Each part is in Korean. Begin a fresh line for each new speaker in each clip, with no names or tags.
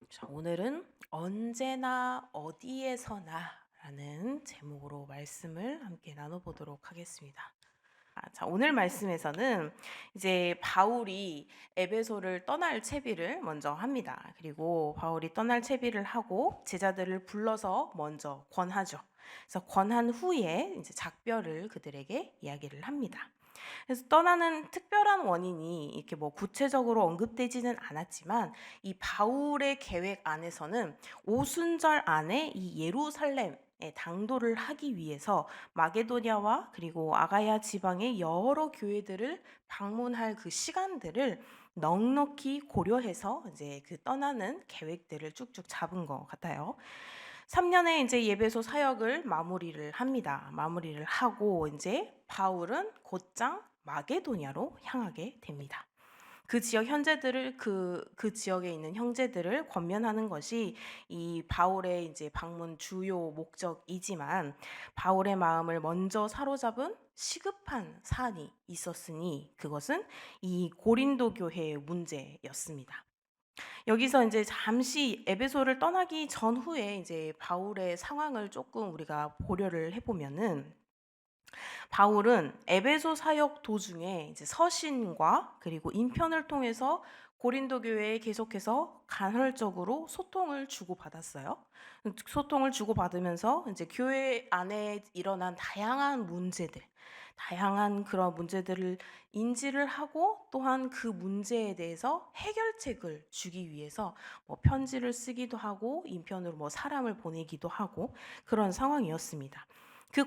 자, 오늘은 언제나 어디에서나라는 제목으로 말씀을 함께 나눠보도록 하겠습니다. 자, 오늘 말씀에서는 이제 바울이 에베소를 떠날 채비를 먼저 합니다. 그리고 바울이 떠날 채비를 하고 제자들을 불러서 먼저 권하죠. 그래서 권한 후에 이제 작별을 그들에게 이야기를 합니다. 그래서 떠나는 특별한 원인이 이렇게 뭐 구체적으로 언급되지는 않았지만 이 바울의 계획 안에서는 오순절 안에 이 예루살렘에 당도를 하기 위해서 마게도냐와 그리고 아가야 지방의 여러 교회들을 방문할 그 시간들을 넉넉히 고려해서 이제 그 떠나는 계획들을 쭉쭉 잡은 것 같아요. 3년에 이제 예배소 사역을 마무리를 합니다. 마무리를 하고 이제 바울은 곧장 마게도냐로 향하게 됩니다. 그 지역 현재들을 그 지역에 있는 형제들을 권면하는 것이 이 바울의 이제 방문 주요 목적이지만 바울의 마음을 먼저 사로잡은 시급한 사안이 있었으니 그것은 이 고린도 교회의 문제였습니다. 여기서 이제 잠시 에베소를 떠나기 전후에 이제 바울의 상황을 조금 우리가 고려를 해보면은 바울은 에베소 사역 도중에 이제 서신과 그리고 인편을 통해서 고린도 교회에 계속해서 간헐적으로 소통을 주고받았어요. 소통을 주고받으면서 이제 교회 안에 일어난 다양한 그런 문제들을 인지를 하고 또한 그 문제에 대해서 해결책을 주기 위해서 뭐 편지를 쓰기도 하고 인편으로 뭐 사람을 보내기도 하고 그런 상황이었습니다. 그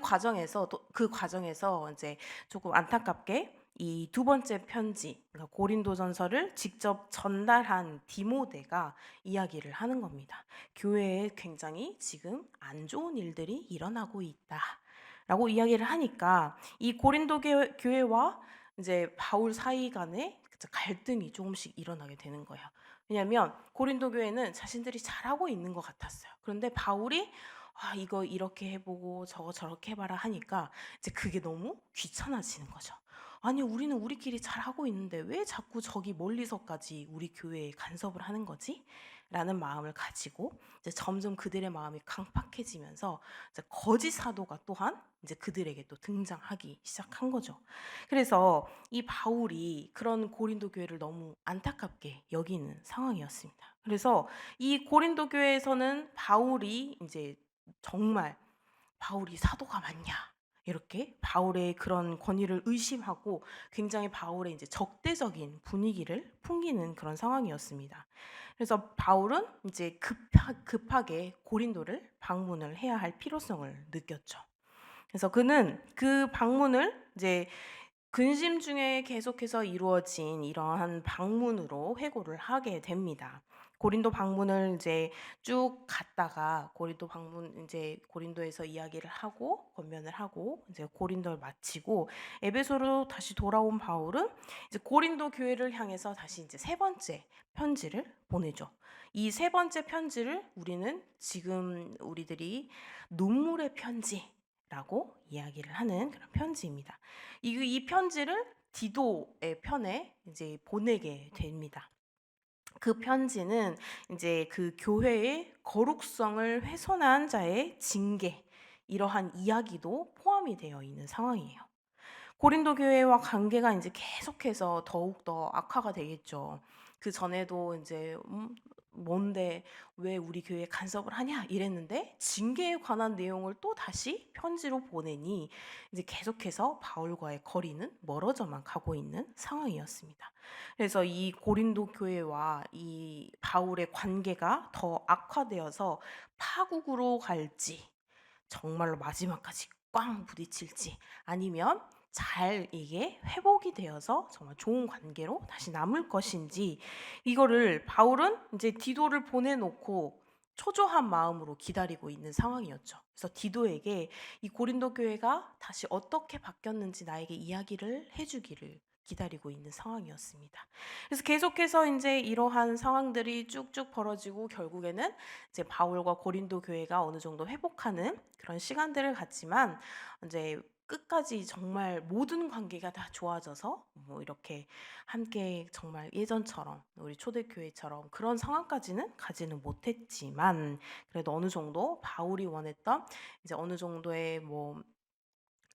과정에서 이제 조금 안타깝게 이 두 번째 편지, 그러니까 고린도전서를 직접 전달한 디모데가 이야기를 하는 겁니다. 교회에 굉장히 지금 안 좋은 일들이 일어나고 있다라고 이야기를 하니까 이 고린도 교회와 이제 바울 사이 간에 갈등이 조금씩 일어나게 되는 거예요. 왜냐하면 고린도 교회는 자신들이 잘하고 있는 것 같았어요. 그런데 바울이 이거 이렇게 해보고 저거 저렇게 해봐라 하니까 이제 그게 너무 귀찮아지는 거죠. 아니, 우리는 우리끼리 잘하고 있는데 왜 자꾸 저기 멀리서까지 우리 교회에 간섭을 하는 거지? 라는 마음을 가지고 이제 점점 그들의 마음이 강팍해지면서 이제 거짓 사도가 또한 이제 그들에게 또 등장하기 시작한 거죠. 그래서 이 바울이 그런 고린도 교회를 너무 안타깝게 여기는 상황이었습니다. 그래서 이 고린도 교회에서는 바울이 이제 정말 '바울이 사도가 맞냐?' 이렇게 바울의 그런 권위를 의심하고 굉장히 바울의 이제 적대적인 분위기를 풍기는 그런 상황이었습니다. 그래서 바울은 이제 급하게 고린도를 방문을 해야 할 필요성을 느꼈죠. 그래서 그는 그 방문을 이제 근심 중에 계속해서 이루어진 이러한 방문으로 회고를 하게 됩니다. 고린도 방문을 이제 쭉 갔다가 고린도에서 이야기를 하고 권면을 하고 이제 고린도를 마치고 에베소로 다시 돌아온 바울은 이제 고린도 교회를 향해서 다시 이제 세 번째 편지를 보내죠. 이 세 번째 편지를 우리는 지금 우리들이 눈물의 편지라고 이야기를 하는 그런 편지입니다. 이 편지를 디도의 편에 이제 보내게 됩니다. 그 편지는 이제 그 교회의 거룩성을 훼손한 자의 징계, 이러한 이야기도 포함이 되어 있는 상황이에요. 고린도 교회와 관계가 이제 계속해서 더욱더 악화가 되겠죠. 그전에도 이제 "뭔데 왜 우리 교회에 간섭을 하냐?" 이랬는데 징계에 관한 내용을 또다시 편지로 보내니 이제 계속해서 바울과의 거리는 멀어져만 가고 있는 상황이었습니다. 그래서 이 고린도 교회와 이 바울의 관계가 더 악화되어서 파국으로 갈지 정말로 마지막까지 꽝 부딪힐지 아니면 잘 이게 회복이 되어서 정말 좋은 관계로 다시 남을 것인지 이거를 바울은 이제 디도를 보내놓고 초조한 마음으로 기다리고 있는 상황이었죠. 그래서 디도에게 이 고린도 교회가 다시 어떻게 바뀌었는지 나에게 이야기를 해주기를 기다리고 있는 상황이었습니다. 그래서 계속해서 이제 이러한 상황들이 쭉쭉 벌어지고 결국에는 이제 바울과 고린도 교회가 어느 정도 회복하는 그런 시간들을 갖지만 이제 끝까지 정말 모든 관계가 다 좋아져서 뭐 이렇게 함께 정말 예전처럼 우리 초대교회처럼 그런 상황까지는 가지는 못했지만, 그래도 어느 정도 바울이 원했던 이제 어느 정도의 뭐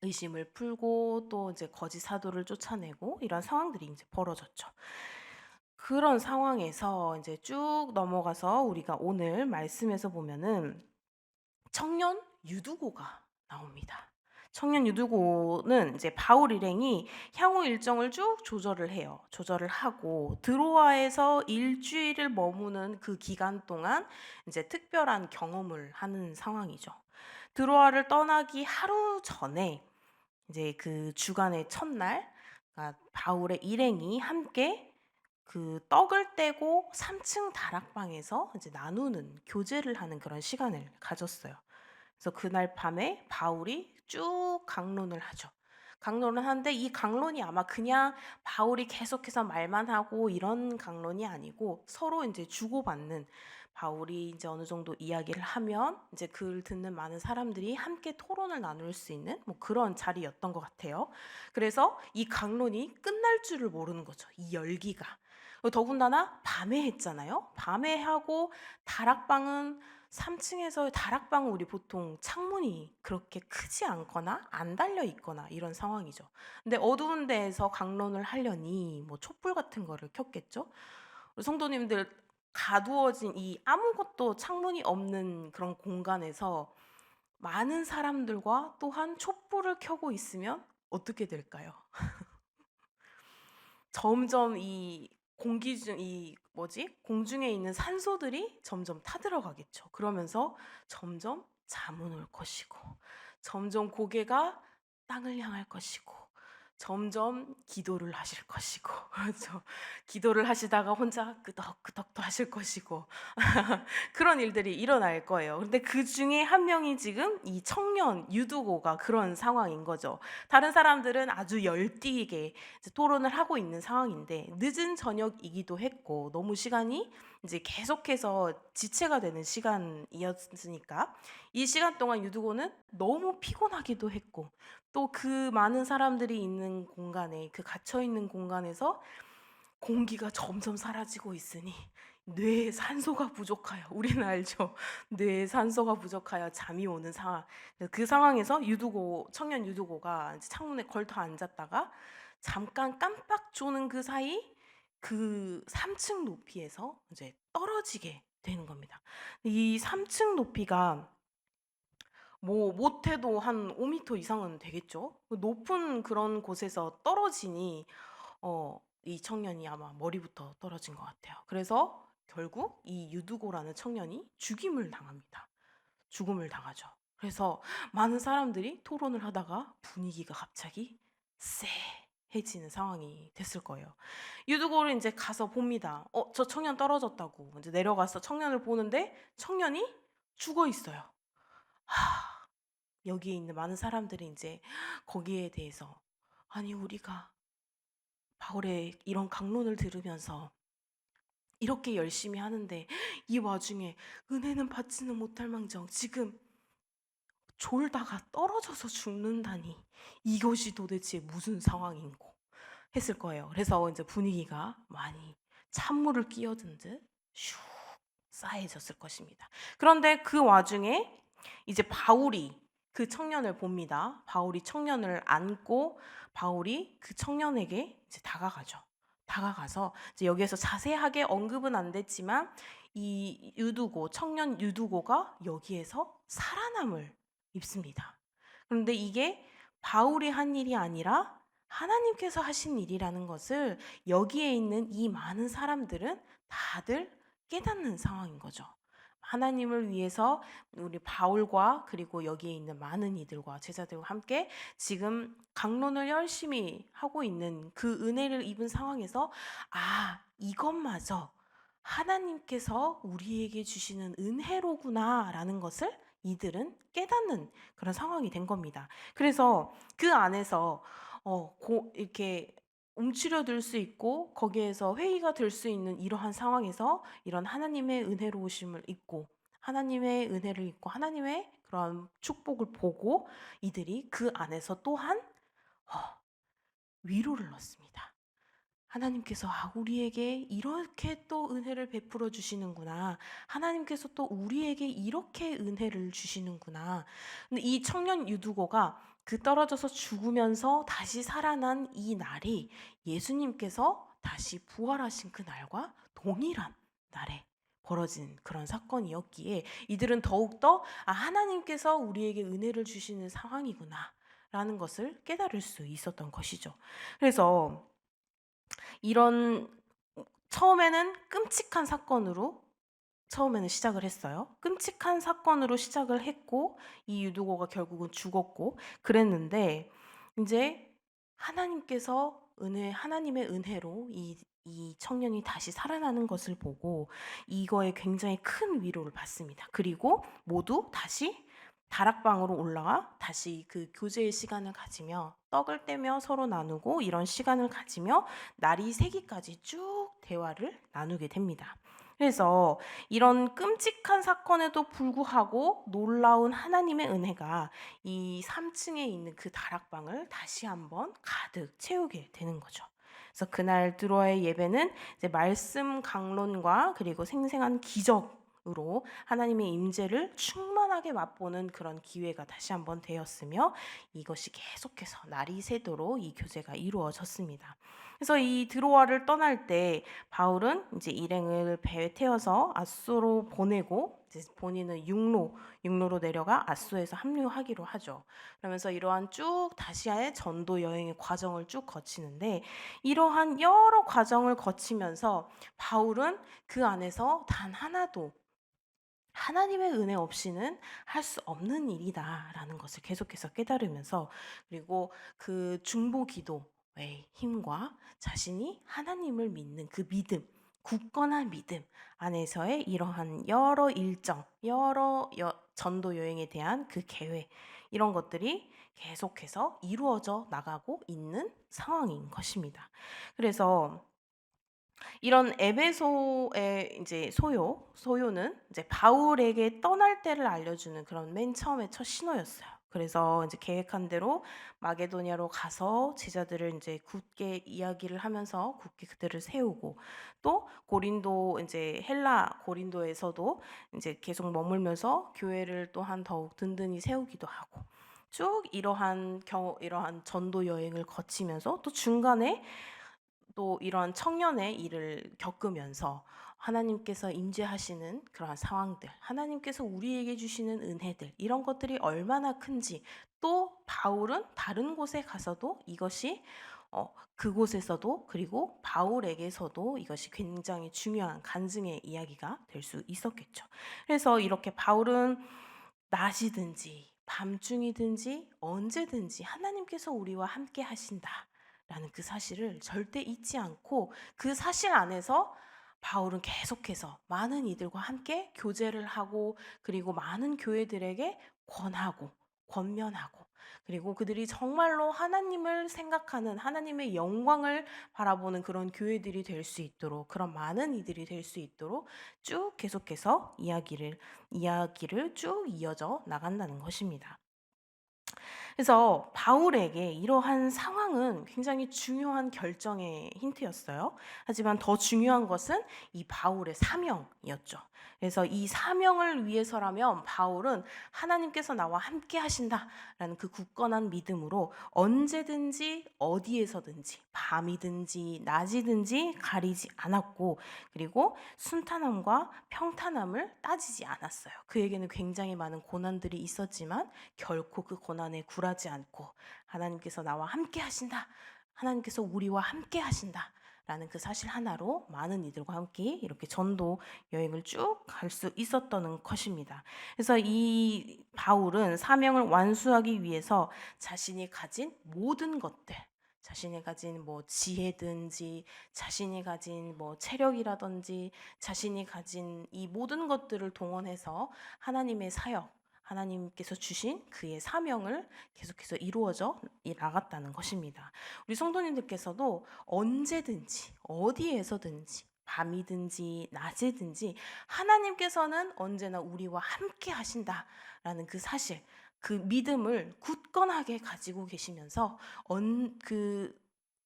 의심을 풀고 또 이제 거짓 사도를 쫓아내고 이런 상황들이 이제 벌어졌죠. 그런 상황에서 이제 쭉 넘어가서 우리가 오늘 말씀에서 보면은 청년 유두고가 나옵니다. 청년 유두고는 이제 바울 일행이 향후 일정을 쭉 조절을 해요. 조절을 하고 드로아에서 일주일을 머무는 그 기간 동안 이제 특별한 경험을 하는 상황이죠. 드로아를 떠나기 하루 전에 이제 그 주간의 첫날, 그러니까 바울의 일행이 함께 그 떡을 떼고 3층 다락방에서 이제 나누는 교제를 하는 그런 시간을 가졌어요. 그래서 그날 밤에 바울이 쭉 강론을 하죠. 강론을 하는데 이 강론이 아마 그냥 바울이 계속해서 말만 하고 이런 강론이 아니고 서로 이제 주고받는, 바울이 이제 어느 정도 이야기를 하면 이제 그를 듣는 많은 사람들이 함께 토론을 나눌 수 있는 뭐 그런 자리였던 것 같아요. 그래서 이 강론이 끝날 줄을 모르는 거죠. 이 열기가. 더군다나 밤에 했잖아요. 밤에 하고 다락방은 3층에서 다락방은 우리 보통 창문이 그렇게 크지 않거나 안 달려 있거나 이런 상황이죠. 근데 어두운 데에서 강론을 하려니 뭐 촛불 같은 거를 켰겠죠. 성도님들, 가두어진 이 아무것도 창문이 없는 그런 공간에서 많은 사람들과 또한 촛불을 켜고 있으면 어떻게 될까요? 점점 이 공기 중 이 뭐지? 공중에 있는 산소들이 점점 타들어가겠죠. 그러면서 점점 잠은 올 것이고, 점점 고개가 땅을 향할 것이고, 점점 기도를 하실 것이고, 그렇죠. 기도를 하시다가 혼자 끄덕끄덕도 하실 것이고, 그런 일들이 일어날 거예요. 근데 그 중에 한 명이 지금 이 청년 유두고가 그런 상황인 거죠. 다른 사람들은 아주 열띠게 이제 토론을 하고 있는 상황인데 늦은 저녁이기도 했고 너무 시간이 이제 계속해서 지체가 되는 시간이었으니까 이 시간 동안 유두고는 너무 피곤하기도 했고 또 그 많은 사람들이 있는 공간에, 그 갇혀 있는 공간에서 공기가 점점 사라지고 있으니 뇌에 산소가 부족하여, 우리는 알죠. 뇌에 산소가 부족하여 잠이 오는 상황. 그 상황에서 유두고, 청년 유두고가 이제 창문에 걸터 앉았다가 잠깐 깜빡 조는 그 사이 그 3층 높이에서 이제 떨어지게 되는 겁니다. 이 3층 높이가 뭐 못해도 한 5m 이상은 되겠죠. 높은 그런 곳에서 떨어지니 이 청년이 아마 머리부터 떨어진 것 같아요. 그래서 결국 이 유두고라는 청년이 죽임을 당합니다. 죽음을 당하죠. 그래서 많은 사람들이 토론을 하다가 분위기가 갑자기 쎄해지는 상황이 됐을 거예요. 유두고를 이제 가서 봅니다. 저 청년 떨어졌다고. 이제 내려가서 청년을 보는데 청년이 죽어 있어요. 여기에 있는 많은 사람들이 이제 거기에 대해서, 아니 우리가 바울의 이런 강론을 들으면서 이렇게 열심히 하는데 이 와중에 은혜는 받지는 못할 망정 지금 졸다가 떨어져서 죽는다니 이것이 도대체 무슨 상황인고 했을 거예요. 그래서 이제 분위기가 많이 찬물을 끼얹은 듯 슉 싸해졌을 것입니다. 그런데 그 와중에 이제 바울이 그 청년을 봅니다. 바울이 청년을 안고 바울이 그 청년에게 이제 다가가죠. 다가가서 이제 여기에서 자세하게 언급은 안 됐지만 이 유두고, 청년 유두고가 여기에서 살아남을 입습니다. 그런데 이게 바울이 한 일이 아니라 하나님께서 하신 일이라는 것을 여기에 있는 이 많은 사람들은 다들 깨닫는 상황인 거죠. 하나님을 위해서 우리 바울과 그리고 여기에 있는 많은 이들과 제자들과 함께 지금 강론을 열심히 하고 있는 그 은혜를 입은 상황에서 이것마저 하나님께서 우리에게 주시는 은혜로구나라는 것을 이들은 깨닫는 그런 상황이 된 겁니다. 그래서 그 안에서 이렇게 움츠려들 수 있고 거기에서 회의가 될 수 있는 이러한 상황에서 이런 하나님의 은혜로우심을 잊고 하나님의 은혜를 잊고 하나님의 그런 축복을 보고 이들이 그 안에서 또한 위로를 얻습니다. 하나님께서 우리에게 이렇게 또 은혜를 베풀어 주시는구나. 하나님께서 또 우리에게 이렇게 은혜를 주시는구나. 근데 이 청년 유두고가 그 떨어져서 죽으면서 다시 살아난 이 날이 예수님께서 다시 부활하신 그 날과 동일한 날에 벌어진 그런 사건이었기에 이들은 더욱더 하나님께서 우리에게 은혜를 주시는 상황이구나 라는 것을 깨달을 수 있었던 것이죠. 그래서 이런 처음에는 끔찍한 사건으로 처음에는 시작을 했어요. 끔찍한 사건으로 시작을 했고 이 유두고가 결국은 죽었고 그랬는데 인제 하나님께서 하나님의 은혜로 이 청년이 다시 살아나는 것을 보고 이거에 굉장히 큰 위로를 받습니다. 그리고 모두 다시 다락방으로 올라가 다시 그 교제의 시간을 가지며 떡을 떼며 서로 나누고 이런 시간을 가지며 날이 새기까지 쭉 대화를 나누게 됩니다. 그래서 이런 끔찍한 사건에도 불구하고 놀라운 하나님의 은혜가 이 3층에 있는 그 다락방을 다시 한번 가득 채우게 되는 거죠. 그래서 그날 드로아의 예배는 이제 말씀 강론과 그리고 생생한 기적으로 하나님의 임재를 충만하게 맛보는 그런 기회가 다시 한번 되었으며 이것이 계속해서 날이 새도록 이 교제가 이루어졌습니다. 그래서 이 드로아를 떠날 때 바울은 이제 일행을 배에 태워서 아수로 보내고 이제 본인은 육로로 내려가 아수에서 합류하기로 하죠. 그러면서 이러한 쭉 다시아의 전도 여행의 과정을 쭉 거치는데 이러한 여러 과정을 거치면서 바울은 그 안에서 단 하나도 하나님의 은혜 없이는 할 수 없는 일이다라는 것을 계속해서 깨달으면서 그리고 그 중보 기도의 힘과 자신이 하나님을 믿는 그 믿음, 굳건한 믿음 안에서의 이러한 여러 일정, 전도 여행에 대한 그 계획 이런 것들이 계속해서 이루어져 나가고 있는 상황인 것입니다. 그래서 이런 에베소의 이제 소요는 이제 바울에게 떠날 때를 알려주는 그런 맨 처음에 첫 신호였어요. 그래서 이제 계획한 대로 마게도냐로 가서 제자들을 이제 굳게 이야기를 하면서 굳게 그들을 세우고 또 고린도 이제 헬라 고린도에서도 이제 계속 머물면서 교회를 또한 더욱 든든히 세우기도 하고 쭉 이러한 전도 여행을 거치면서 또 중간에 또 이런 청년의 일을 겪으면서 하나님께서 임재하시는 그러한 상황들, 하나님께서 우리에게 주시는 은혜들 이런 것들이 얼마나 큰지 또 바울은 다른 곳에 가서도 이것이 그곳에서도 그리고 바울에게서도 이것이 굉장히 중요한 간증의 이야기가 될 수 있었겠죠. 그래서 이렇게 바울은 낮이든지 밤중이든지 언제든지 하나님께서 우리와 함께 하신다. 라는 그 사실을 절대 잊지 않고 그 사실 안에서 바울은 계속해서 많은 이들과 함께 교제를 하고 그리고 많은 교회들에게 권하고 권면하고 그리고 그들이 정말로 하나님을 생각하는 하나님의 영광을 바라보는 그런 교회들이 될 수 있도록 그런 많은 이들이 될 수 있도록 쭉 계속해서 이야기를 쭉 이어져 나간다는 것입니다. 그래서 바울에게 이러한 상황은 굉장히 중요한 결정의 힌트였어요. 하지만 더 중요한 것은 이 바울의 사명이었죠. 그래서 이 사명을 위해서라면 바울은 하나님께서 나와 함께 하신다라는 그 굳건한 믿음으로 언제든지 어디에서든지 밤이든지 낮이든지 가리지 않았고 그리고 순탄함과 평탄함을 따지지 않았어요. 그에게는 굉장히 많은 고난들이 있었지만 결코 그 고난에 굴하지 않고 하나님께서 나와 함께 하신다. 하나님께서 우리와 함께 하신다. 라는 그 사실 하나로 많은 이들과 함께 이렇게 전도 여행을 쭉 갈 수 있었던 것입니다. 그래서 이 바울은 사명을 완수하기 위해서 자신이 가진 모든 것들, 자신이 가진 뭐 지혜든지, 자신이 가진 뭐 체력이라든지, 자신이 가진 이 모든 것들을 동원해서 하나님의 사역, 하나님께서 주신 그의 사명을 계속해서 이루어져 나갔다는 것입니다. 우리 성도님들께서도 언제든지 어디에서든지 밤이든지 낮이든지 하나님께서는 언제나 우리와 함께 하신다라는 그 사실, 그 믿음을 굳건하게 가지고 계시면서 그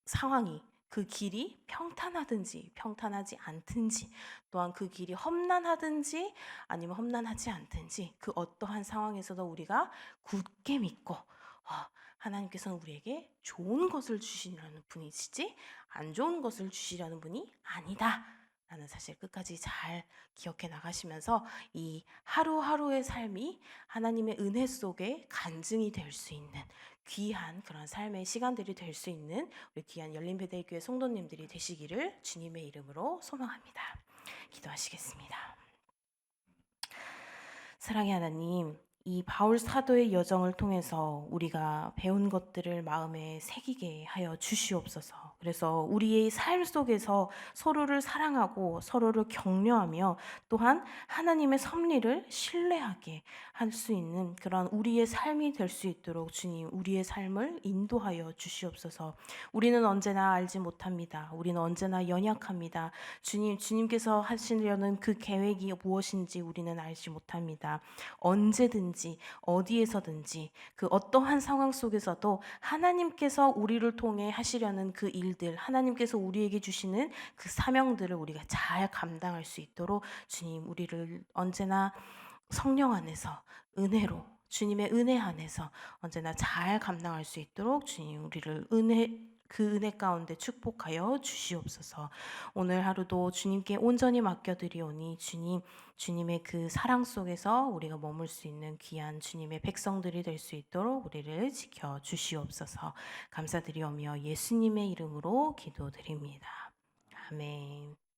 상황이, 그 길이 평탄하든지 평탄하지 않든지, 또한 그 길이 험난하든지 아니면 험난하지 않든지, 그 어떠한 상황에서도 우리가 굳게 믿고 하나님께서는 우리에게 좋은 것을 주시려는 분이시지 안 좋은 것을 주시려는 분이 아니다 라는 사실 끝까지 잘 기억해 나가시면서 이 하루하루의 삶이 하나님의 은혜 속에 간증이 될 수 있는 귀한 그런 삶의 시간들이 될 수 있는 우리 귀한 열린베델교회 성도님들이 되시기를 주님의 이름으로 소망합니다. 기도하시겠습니다. 사랑의 하나님, 이 바울 사도의 여정을 통해서 우리가 배운 것들을 마음에 새기게 하여 주시옵소서. 그래서 우리의 삶 속에서 서로를 사랑하고 서로를 격려하며 또한 하나님의 섭리를 신뢰하게 할 수 있는 그런 우리의 삶이 될 수 있도록 주님, 우리의 삶을 인도하여 주시옵소서. 우리는 언제나 알지 못합니다. 우리는 언제나 연약합니다. 주님, 주님께서 하시려는 그 계획이 무엇인지 우리는 알지 못합니다. 언제든지 어디에서든지 그 어떠한 상황 속에서도 하나님께서 우리를 통해 하시려는 그 일들, 하나님께서 우리에게 주시는 그 사명들을 우리가 잘 감당할 수 있도록 주님, 우리를 언제나 성령 안에서 은혜로, 주님의 은혜 안에서 언제나 잘 감당할 수 있도록 주님, 우리를 그 은혜 가운데 축복하여 주시옵소서. 오늘 하루도 주님께 온전히 맡겨드리오니 주님, 주님의 그 사랑 속에서 우리가 머물 수 있는 귀한 주님의 백성들이 될 수 있도록 우리를 지켜 주시옵소서. 감사드리오며 예수님의 이름으로 기도드립니다. 아멘.